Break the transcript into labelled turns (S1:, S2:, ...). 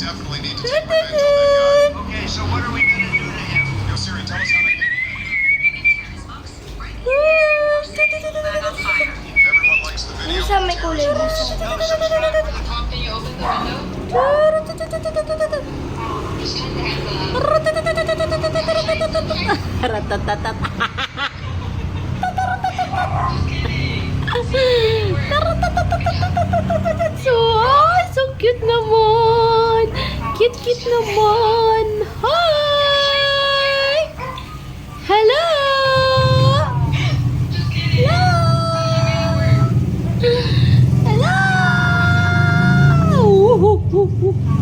S1: definitely need to take revenge on that guy.
S2: Okay, so what are we gonna do to him?
S1: Yo, Siri, tell us how to. Everyone likes the video.
S3: Isa may kulay gusto.
S2: No, subscribe from the top.
S4: Can you open the window?
S3: So, so cute naman. Cute naman.